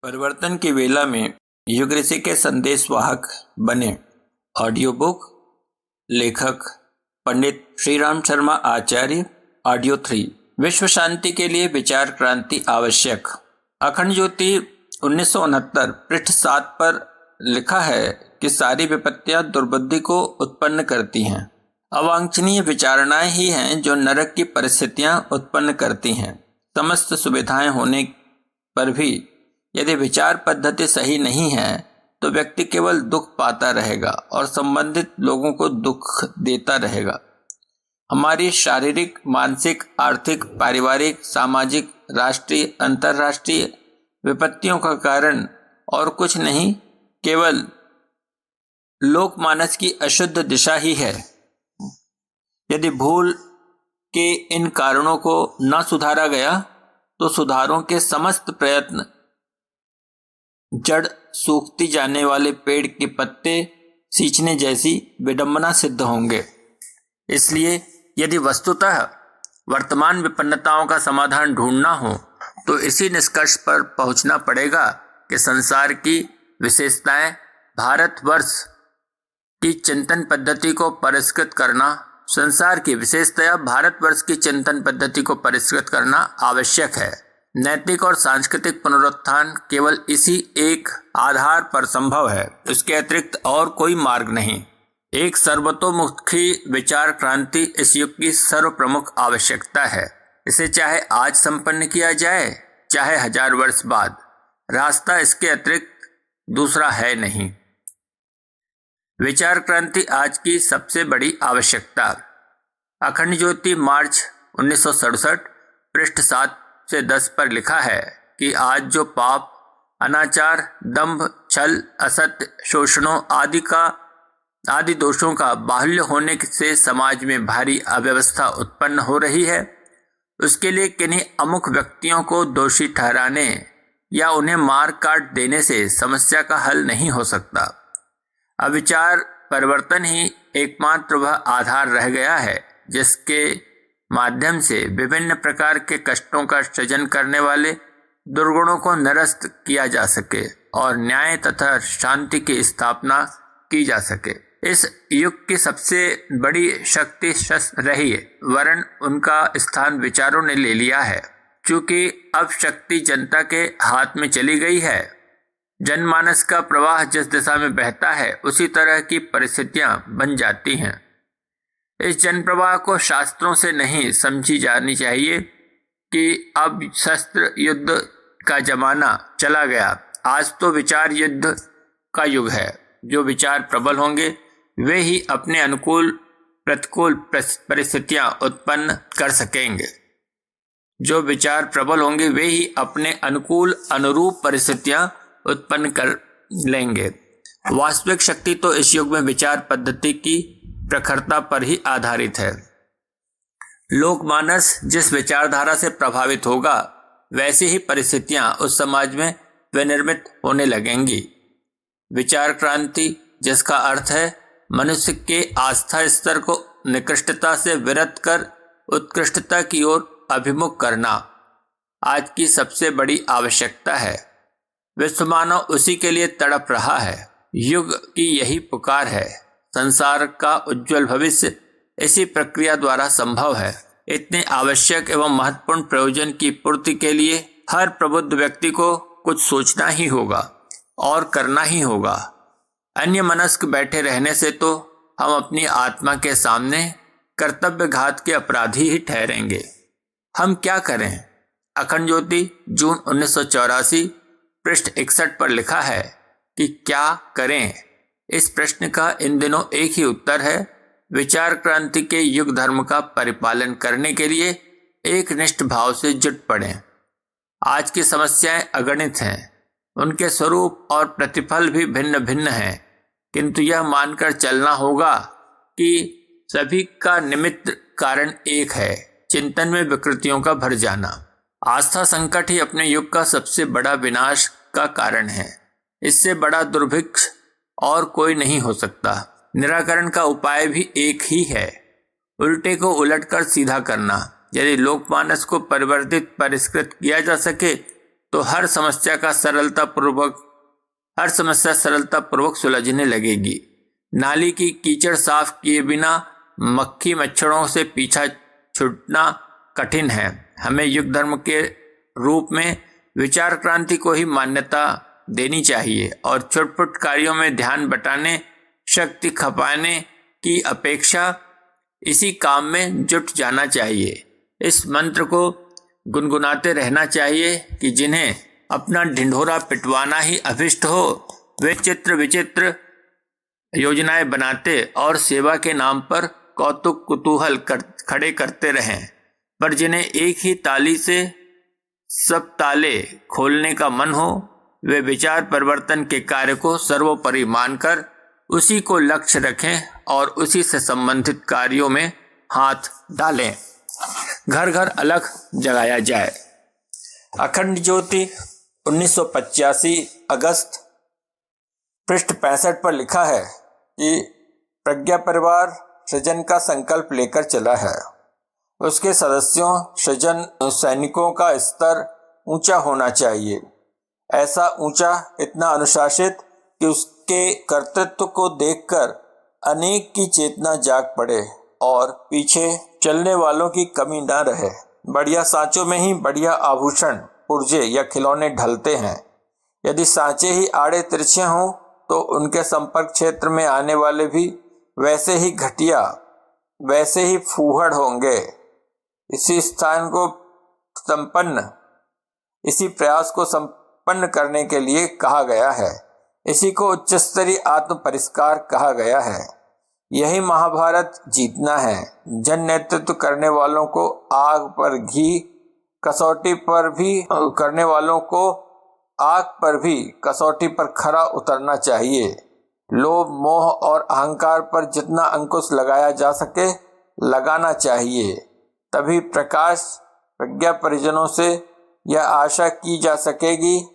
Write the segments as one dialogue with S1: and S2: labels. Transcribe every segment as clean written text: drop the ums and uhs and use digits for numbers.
S1: परिवर्तन की वेला में युग ऋषि के संदेशवाहक बने ऑडियो बुक। लेखक पंडित श्रीराम शर्मा आचार्य। ऑडियो 3। विश्व शांति के लिए विचार क्रांति आवश्यक। अखंड ज्योति 1969 पृष्ठ 7 पर लिखा है कि सारी विपत्तियां दुर्बुद्धि को उत्पन्न करती हैं। अवांछनीय विचारणाएं ही हैं जो नरक की परिस्थितियां उत्पन्न करती हैं। समस्त सुविधाएं होने पर भी यदि विचार पद्धति सही नहीं है तो व्यक्ति केवल दुख पाता रहेगा और संबंधित लोगों को दुख देता रहेगा। हमारी शारीरिक, मानसिक, आर्थिक, पारिवारिक, सामाजिक, राष्ट्रीय, अंतर्राष्ट्रीय विपत्तियों का कारण और कुछ नहीं, केवल लोकमानस की अशुद्ध दिशा ही है। यदि भूल के इन कारणों को न सुधारा गया तो सुधारों के समस्त प्रयत्न जड़ सूखती जाने वाले पेड़ के पत्ते सींचने जैसी विडंबना सिद्ध होंगे। इसलिए यदि वस्तुतः वर्तमान विपन्नताओं का समाधान ढूंढना हो तो इसी निष्कर्ष पर पहुंचना पड़ेगा कि संसार की विशेषताएं भारतवर्ष की चिंतन पद्धति को परिष्कृत करना संसार की विशेषतया भारतवर्ष की चिंतन पद्धति को परिष्कृत करना आवश्यक है। नैतिक और सांस्कृतिक पुनरुत्थान केवल इसी एक आधार पर संभव है, इसके अतिरिक्त और कोई मार्ग नहीं। एक सर्वतोमुखी विचार क्रांति इस युग की सर्वप्रमुख आवश्यकता है। इसे चाहे आज संपन्न किया जाए चाहे 1000 वर्ष बाद, रास्ता इसके अतिरिक्त दूसरा है नहीं। विचार क्रांति आज की सबसे बड़ी आवश्यकता। अखंड ज्योति मार्च 1967 पृष्ठ 7 से 10 पर लिखा है कि आज जो पाप, अनाचार, दंभ, छल, असत्य, शोषणों आदि दोषों का बाहुल्य होने से समाज में भारी अव्यवस्था उत्पन्न हो रही है, उसके लिए किन्हीं अमुक व्यक्तियों को दोषी ठहराने या उन्हें मार काट देने से समस्या का हल नहीं हो सकता। अविचार परिवर्तन ही एकमात्र वह आधार रह गया है जिसके माध्यम से विभिन्न प्रकार के कष्टों का सृजन करने वाले दुर्गुणों को निरस्त किया जा सके और न्याय तथा शांति की स्थापना की जा सके। इस युग की सबसे बड़ी शक्ति शस्त्र रही है, वरन उनका स्थान विचारों ने ले लिया है। चूंकि अब शक्ति जनता के हाथ में चली गई है, जनमानस का प्रवाह जिस दिशा में बहता है उसी तरह की परिस्थितियां बन जाती हैं। इस जनप्रवाह को शास्त्रों से नहीं समझी जानी चाहिए कि अब शस्त्र युद्ध का जमाना चला गया, आज तो विचार युद्ध का युग है। जो विचार प्रबल होंगे वे ही अपने अनुकूल प्रतिकूल परिस्थितियां उत्पन्न कर सकेंगे। जो विचार प्रबल होंगे वे ही अपने अनुकूल अनुरूप परिस्थितियां उत्पन्न कर लेंगे। वास्तविक शक्ति तो इस युग में विचार पद्धति की प्रखरता पर ही आधारित है। लोकमानस जिस विचारधारा से प्रभावित होगा वैसी ही परिस्थितियां उस समाज में विनिर्मित होने लगेंगी। विचार क्रांति जिसका अर्थ है मनुष्य के आस्था स्तर को निकृष्टता से विरत कर उत्कृष्टता की ओर अभिमुख करना आज की सबसे बड़ी आवश्यकता है। विश्व मानव उसी के लिए तड़प रहा है। युग की यही पुकार है। संसार का उज्जवल भविष्य इसी प्रक्रिया द्वारा संभव है। इतने आवश्यक एवं महत्वपूर्ण प्रयोजन की पूर्ति के लिए हर प्रबुद्ध व्यक्ति को कुछ सोचना ही होगा और करना ही होगा। अन्य मनस्क बैठे रहने से तो हम अपनी आत्मा के सामने कर्तव्य घात के अपराधी ही ठहरेंगे। हम क्या करें? अखंड ज्योति जून 1984 पृष्ठ 61 पर लिखा है कि क्या करें। इस प्रश्न का इन दिनों एक ही उत्तर है, विचार क्रांति के युग धर्म का परिपालन करने के लिए एक निष्ठ भाव से जुट पड़ें। आज की समस्याएं अगणित हैं, उनके स्वरूप और प्रतिफल भी भिन्न भिन्न हैं, किंतु यह मानकर चलना होगा कि सभी का निमित्त कारण एक है, चिंतन में विकृतियों का भर जाना। आस्था संकट ही अपने युग का सबसे बड़ा विनाश का कारण है। इससे बड़ा दुर्भिक्ष और कोई नहीं हो सकता। निराकरण का उपाय भी एक ही है, उल्टे को उलटकर सीधा करना। यदि लोकमानस को परिवर्तित परिष्कृत किया जा सके तो हर समस्या सरलतापूर्वक सुलझने लगेगी। नाली की कीचड़ साफ किए बिना मक्खी मच्छरों से पीछा छूटना कठिन है। हमें युग धर्म के रूप में विचार क्रांति को ही मान्यता देनी चाहिए और छुटपुट कार्यों में ध्यान बटाने, शक्ति खपाने की अपेक्षा इसी काम में जुट जाना चाहिए। इस मंत्र को गुनगुनाते रहना चाहिए कि जिन्हें अपना ढिंढोरा पिटवाना ही अभिष्ट हो, वे चित्र विचित्र योजनाएं बनाते और सेवा के नाम पर कौतुक कुतूहल खड़े करते रहें, पर जिन्हें एक ही ताली से सब ताले खोलने का मन हो, वे विचार परिवर्तन के कार्य को सर्वोपरि मानकर उसी को लक्ष्य रखें और उसी से संबंधित कार्यों में हाथ डालें। घर घर अलख जगाया जाए। अखंड ज्योति 1985 अगस्त पृष्ठ 65 पर लिखा है कि प्रज्ञा परिवार सृजन का संकल्प लेकर चला है। उसके सदस्यों सृजन सैनिकों का स्तर ऊंचा होना चाहिए। ऐसा ऊंचा, इतना अनुशासित कि उसके कर्तृत्व को देखकर अनेक की चेतना जाग पड़े और पीछे चलने वालों की कमी न रहे। बढ़िया सांचों में ही बढ़िया आभूषण, पुर्जे या खिलौने ढलते हैं। यदि सांचे ही आड़े तिरछे हों तो उनके संपर्क क्षेत्र में आने वाले भी वैसे ही घटिया, वैसे ही फूहड़ होंगे। इसी प्रयास को संपन्न करने के लिए कहा गया है। इसी को उच्च स्तरीय आत्म परिष्कार कहा गया है। यही महाभारत जीतना है। जन नेतृत्व करने वालों को आग पर घी, कसौटी पर भी कसौटी पर खरा उतरना चाहिए। लोभ, मोह और अहंकार पर जितना अंकुश लगाया जा सके लगाना चाहिए। तभी प्रकाश प्रज्ञा परिजनों से यह आशा की जा सकेगी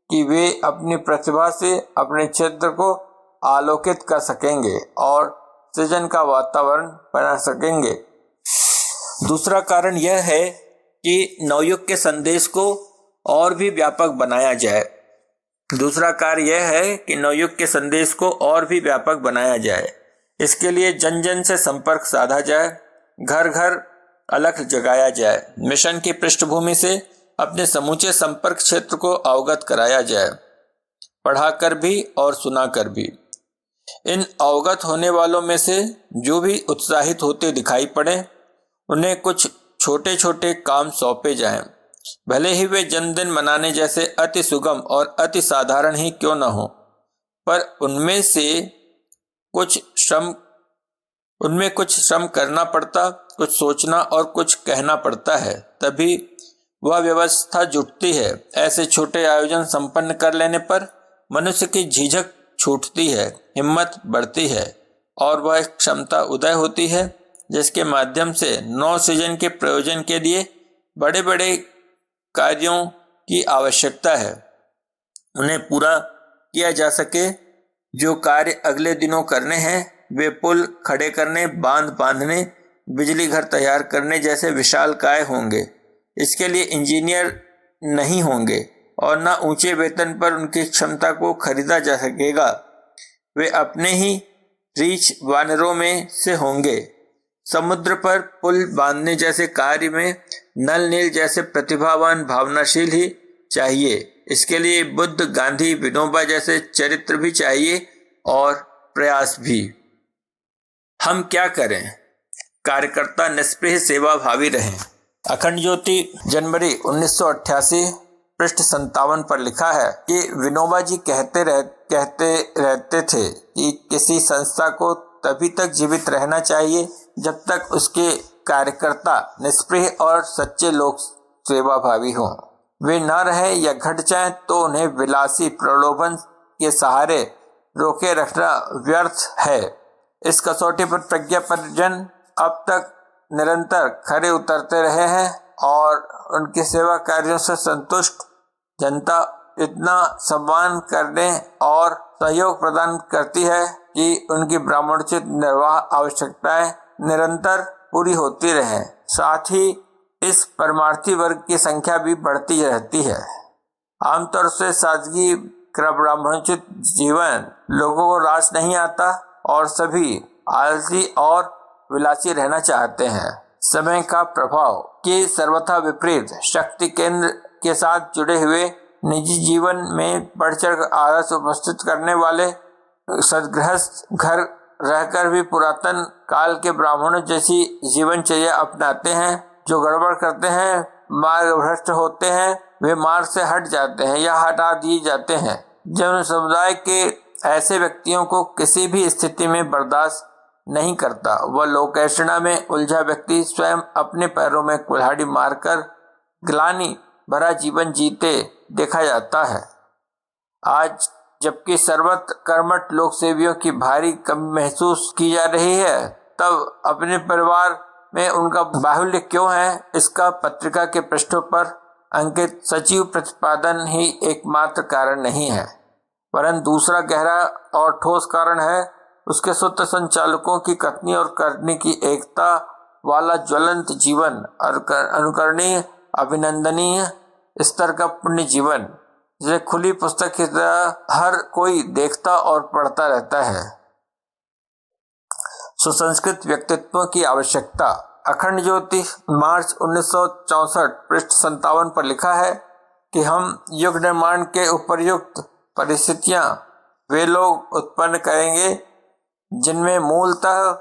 S1: कि वे अपनी प्रतिभा से अपने क्षेत्र को आलोकित कर सकेंगे और सृजन का वातावरण बना सकेंगे। दूसरा कारण यह है कि नवयुग के संदेश को और भी व्यापक बनाया जाए। इसके लिए जन जन से संपर्क साधा जाए, घर घर अलख जगाया जाए। मिशन की पृष्ठभूमि से अपने समूचे संपर्क क्षेत्र को अवगत कराया जाए, पढ़ाकर भी और सुनाकर भी। इन अवगत होने वालों में से जो भी उत्साहित होते दिखाई पड़े, उन्हें कुछ छोटे छोटे काम सौंपे जाएं। भले ही वे जन्मदिन मनाने जैसे अति सुगम और अति साधारण ही क्यों न हो, पर उनमें कुछ श्रम करना पड़ता, कुछ सोचना और कुछ कहना पड़ता है, तभी वह व्यवस्था जुटती है। ऐसे छोटे आयोजन संपन्न कर लेने पर मनुष्य की झिझक छूटती है, हिम्मत बढ़ती है और वह एक क्षमता उदय होती है जिसके माध्यम से नव सृजन के प्रयोजन के लिए बड़े बड़े कार्यों की आवश्यकता है, उन्हें पूरा किया जा सके। जो कार्य अगले दिनों करने हैं वे पुल खड़े करने, बांध बांधने, बिजली घर तैयार करने जैसे विशालकाय होंगे। इसके लिए इंजीनियर नहीं होंगे और न ऊंचे वेतन पर उनकी क्षमता को खरीदा जा सकेगा। वे अपने ही रीछ वानरों में से होंगे। समुद्र पर पुल बांधने जैसे कार्य में नल नील जैसे प्रतिभावान भावनाशील ही चाहिए। इसके लिए बुद्ध, गांधी, विनोबा जैसे चरित्र भी चाहिए और प्रयास भी। हम क्या करें? कार्यकर्ता निष्प्रिय सेवा भावी रहें। अखंड ज्योति जनवरी 1988 पृष्ठ 57 पर लिखा है कि विनोबा जी कहते रहते थे कि किसी संस्था को तभी तक जीवित रहना चाहिए जब तक उसके कार्यकर्ता निष्प्रिय और सच्चे लोक सेवा भावी हों। वे न रहे या घट जाएं तो उन्हें विलासी प्रलोभन के सहारे रोके रखना व्यर्थ है। इस कसौटी पर प्रज्ञा परिजन अब तक निरंतर खरे उतरते रहे हैं और उनकी सेवा कार्यों से संतुष्ट जनता इतना सम्मान करने और सहयोग प्रदान करती है कि उनकी ब्राह्मणोचित निर्वाह आवश्यकताएं निरंतर पूरी होती रहें। साथ ही इस परमार्थी वर्ग की संख्या भी बढ़ती रहती है। आमतौर से सादगी का ब्राह्मणोचित जीवन लोगों को रास नहीं आता और सभी आलसी और विलासी रहना चाहते हैं। समय का प्रभाव के सर्वथा विपरीत शक्ति केंद्र के साथ जुड़े हुए निजी जीवन में बढ़ चढ़ आलस उपस्थित करने वाले सदगृहस्थ घर रहकर भी पुरातन काल के ब्राह्मणों जैसी जीवनचर्या अपनाते हैं। जो गड़बड़ करते हैं, मार्ग भ्रष्ट होते हैं, वे मार्ग से हट जाते हैं या हटा दिए जाते हैं। जन समुदाय के ऐसे व्यक्तियों को किसी भी स्थिति में बर्दाश्त नहीं करता। वह लोकैषणा में उलझा व्यक्ति स्वयं अपने पैरों में कुल्हाड़ी मारकर ग्लानि भरा जीवन जीते देखा जाता है। आज जबकि सर्वत्र कर्मठ लोक सेवियों की भारी कमी महसूस की जा रही है, तब अपने परिवार में उनका बाहुल्य क्यों है, इसका पत्रिका के पृष्ठों पर अंकित सचिव प्रतिपादन ही एकमात्र कारण नहीं है, वरन दूसरा गहरा और ठोस कारण है उसके सूत्र संचालकों की कथनी और करनी की एकता वाला ज्वलंत जीवन, अनुकरणीय अभिनंदनीय स्तर का पुण्य जीवन, जिसे खुली पुस्तक की तरह हर कोई देखता और पढ़ता रहता है। सुसंस्कृत व्यक्तित्व की आवश्यकता। अखंड ज्योति मार्च 1964 पृष्ठ 57 पर लिखा है कि हम युग निर्माण के उपर्युक्त परिस्थितियां वे लोग उत्पन्न करेंगे जिनमें मूलतः